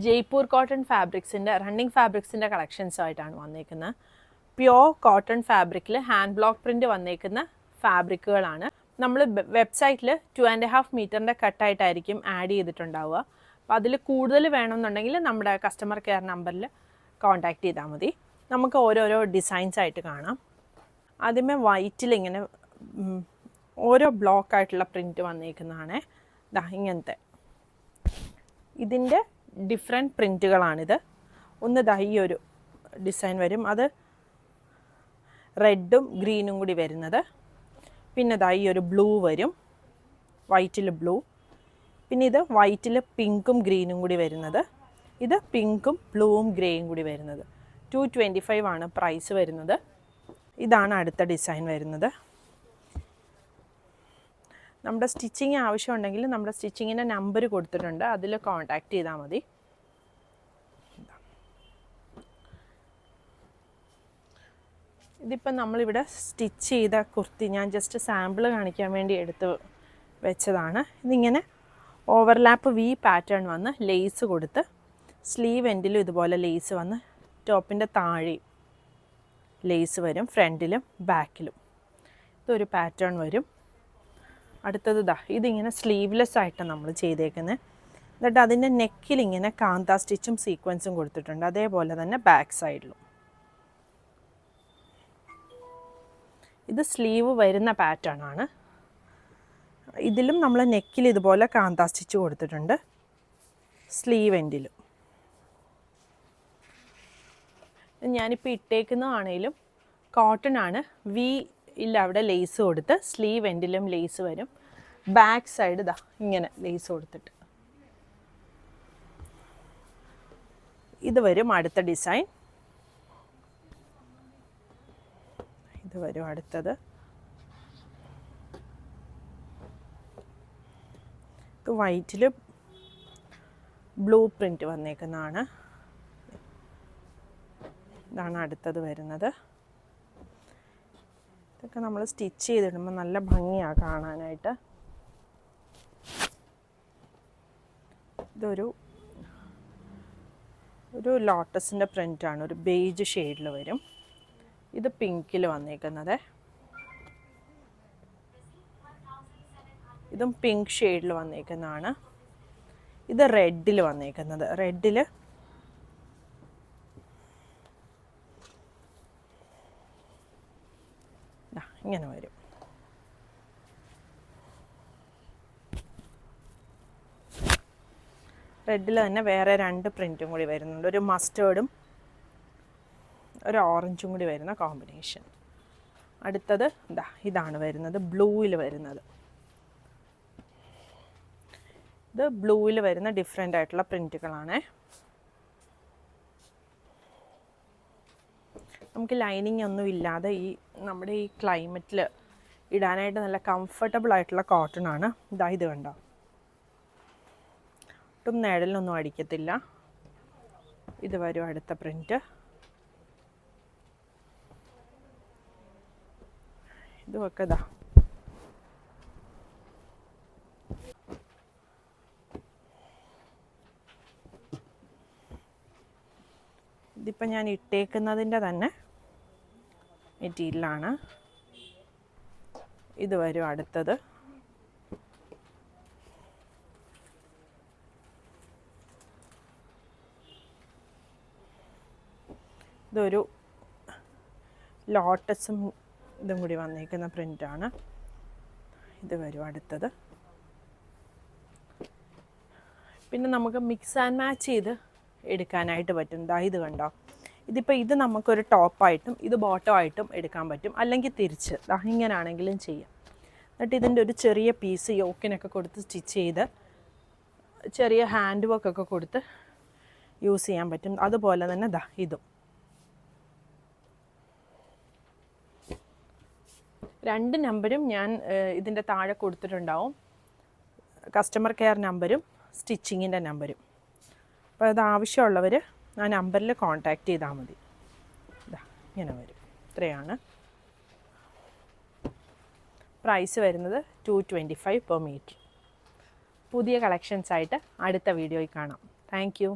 Jaipur cotton ഫാബ്രിക്സിൻ്റെ running ഫാബ്രിക്സിൻ്റെ collections ആയിട്ടാണ് വന്നേക്കുന്നത്. Pure cotton ഫാബ്രിക്കിൽ ഹാൻഡ് ബ്ലോക്ക് പ്രിൻ്റ് വന്നേക്കുന്ന ഫാബ്രിക്കുകളാണ്. നമ്മൾ വെബ്സൈറ്റിൽ 2.5 മീറ്ററിൻ്റെ കട്ടായിട്ടായിരിക്കും ആഡ് ചെയ്തിട്ടുണ്ടാവുക. അപ്പോൾ അതിൽ കൂടുതൽ വേണമെന്നുണ്ടെങ്കിൽ നമ്മുടെ കസ്റ്റമർ കെയർ നമ്പറിൽ കോൺടാക്റ്റ് ചെയ്താൽ മതി. നമുക്ക് ഓരോരോ ഡിസൈൻസ് ആയിട്ട് കാണാം. ആദ്യമേ വൈറ്റിൽ ഇങ്ങനെ ഓരോ ബ്ലോക്കായിട്ടുള്ള പ്രിൻറ്റ് വന്നേക്കുന്നതാണ്. ഇങ്ങനത്തെ ഇതിൻ്റെ ഡിഫറെൻറ്റ് പ്രിൻറ്റുകളാണിത്. ഒന്ന് ഈ ഒരു ഡിസൈൻ വരും, അത് റെഡും ഗ്രീനും കൂടി വരുന്നത്. പിന്നെ ഈ ഒരു ബ്ലൂ വരും, വൈറ്റിൽ ബ്ലൂ. പിന്നെ ഇത് വൈറ്റിൽ പിങ്കും ഗ്രീനും കൂടി വരുന്നത്. ഇത് പിങ്കും ബ്ലൂവും ഗ്രേയും കൂടി വരുന്നത്. 225 ആണ് പ്രൈസ് വരുന്നത്. ഇതാണ് അടുത്ത ഡിസൈൻ വരുന്നത്. നമ്മുടെ സ്റ്റിച്ചിങ് ആവശ്യമുണ്ടെങ്കിൽ നമ്മുടെ സ്റ്റിച്ചിങ്ങിൻ്റെ നമ്പർ കൊടുത്തിട്ടുണ്ട്, അതിൽ കോൺടാക്റ്റ് ചെയ്താൽ മതി. ഇതിപ്പം നമ്മളിവിടെ സ്റ്റിച്ച് ചെയ്ത കുർത്തി ഞാൻ ജസ്റ്റ് സാമ്പിൾ കാണിക്കാൻ വേണ്ടി എടുത്ത് വെച്ചതാണ്. ഇതിങ്ങനെ ഓവർലാപ്പ് വി പാറ്റേൺ വന്ന് ലേസ് കൊടുത്ത് സ്ലീവ് എൻഡിലും ഇതുപോലെ ലേസ് വന്ന് ടോപ്പിൻ്റെ താഴെയും ലേസ് വരും, ഫ്രണ്ടിലും ബാക്കിലും ഇതൊരു പാറ്റേൺ വരും. അടുത്തത് ഇതിങ്ങനെ സ്ലീവ്ലെസ് ആയിട്ടാണ് നമ്മൾ ചെയ്തേക്കുന്നത്. എന്നിട്ട് അതിൻ്റെ നെക്കിൽ ഇങ്ങനെ കാന്ത സ്റ്റിച്ചും സീക്വൻസും കൊടുത്തിട്ടുണ്ട്, അതേപോലെ തന്നെ ബാക്ക് സൈഡിലും. ഇത് സ്ലീവ് വരുന്ന പാറ്റേൺ ആണ്. ഇതിലും നമ്മൾ നെക്കിൽ ഇതുപോലെ കാന്ത സ്റ്റിച്ച് കൊടുത്തിട്ടുണ്ട്, സ്ലീവ് എൻഡിലും. ഞാനിപ്പോൾ ഇട്ടേക്കുന്നതാണേലും കോട്ടൺ ആണ്. വി ഇല്ല, അവിടെ ലേസ് കൊടുത്ത് സ്ലീവ് എൻഡിലും ലേസ് വരും, ബാക്ക് സൈഡ് ഇങ്ങനെ ലേസ് കൊടുത്തിട്ട് ഇത് വരും. അടുത്ത ഡിസൈൻ ഇത് വരും. അടുത്തത് ഇത് വൈറ്റിൽ ബ്ലൂ പ്രിൻ്റ് വന്നേക്കുന്നതാണ്. ഇതാണ് അടുത്തത് വരുന്നത്. ഇതൊക്കെ നമ്മൾ സ്റ്റിച്ച് ചെയ്തിടുമ്പോൾ നല്ല ഭംഗിയാണ് കാണാനായിട്ട്. ഇതൊരു ലോട്ടസിൻ്റെ പ്രിൻ്റാണ്, ഒരു ബേജ് ഷെയ്ഡിൽ വരും. ഇത് പിങ്കിൽ വന്നേക്കുന്നത്, ഇതും പിങ്ക് ഷെയ്ഡിൽ വന്നേക്കുന്നതാണ്. ഇത് റെഡിൽ വന്നേക്കുന്നത്, റെഡിൽ ഇങ്ങനെ വരും. റെഡിൽ തന്നെ വേറെ 2 പ്രിൻറ്റും കൂടി വരുന്നുണ്ട്, ഒരു മസ്റ്റേർഡും ഒരു ഓറഞ്ചും കൂടി വരുന്ന കോമ്പിനേഷൻ. അടുത്തത് ഇതാണ് വരുന്നത്, ബ്ലൂവിൽ വരുന്നത്. ഇത് ബ്ലൂവിൽ വരുന്ന ഡിഫറെൻ്റ് ആയിട്ടുള്ള പ്രിൻറ്റുകളാണ്. നമുക്ക് ലൈനിങ് ഒന്നും ഇല്ലാതെ നമ്മുടെ ഈ ക്ലൈമറ്റിൽ ഇടാനായിട്ട് നല്ല കംഫർട്ടബിൾ ആയിട്ടുള്ള കോട്ടൺ ആണ്. ഇത് കണ്ടോ, ഒട്ടും നിഴലൊന്നും അടിക്കത്തില്ല. ഇത് വരും അടുത്ത പ്രിൻറ്റ്. ഇതുമൊക്കെ ഇതിപ്പോൾ ഞാൻ ഇട്ടേക്കുന്നതിൻ്റെ തന്നെ മെറ്റീരിയലാണ്. ഇത് വരും അടുത്തത്. ഇതൊരു ലോട്ടസും ഇതും കൂടി വന്നേക്കുന്ന പ്രിൻ്റാണ്. ഇത് വരും അടുത്തത്. പിന്നെ നമുക്ക് മിക്സ് ആൻഡ് മാച്ച് ചെയ്ത് എടുക്കാനായിട്ട് പറ്റും. ഇത് കണ്ടോ, ഇത് നമുക്കൊരു ടോപ്പായിട്ടും ഇത് ബോട്ടമായിട്ടും എടുക്കാൻ പറ്റും, അല്ലെങ്കിൽ തിരിച്ച് ഇങ്ങനാണെങ്കിലും ചെയ്യാം. എന്നിട്ട് ഇതിൻ്റെ ഒരു ചെറിയ പീസ് യോക്കിനൊക്കെ കൊടുത്ത് സ്റ്റിച്ച് ചെയ്ത് ചെറിയ ഹാൻഡ് വർക്കൊക്കെ കൊടുത്ത് യൂസ് ചെയ്യാൻ പറ്റും. അതുപോലെ തന്നെ ഇതും 2 നമ്പരും ഞാൻ ഇതിൻ്റെ താഴെ കൊടുത്തിട്ടുണ്ടാവും, കസ്റ്റമർ കെയർ നമ്പരും സ്റ്റിച്ചിങ്ങിൻ്റെ നമ്പരും. അപ്പോൾ അത് ആവശ്യമുള്ളവർ ആ നമ്പറിൽ കോൺടാക്റ്റ് ചെയ്താൽ മതി. ഇങ്ങനെ വരും. ഇത്രയാണ് പ്രൈസ് വരുന്നത്. 225 പെർ മീറ്റർ. പുതിയ കളക്ഷൻസ് ആയിട്ട് അടുത്ത വീഡിയോയിൽ കാണാം. Thank you.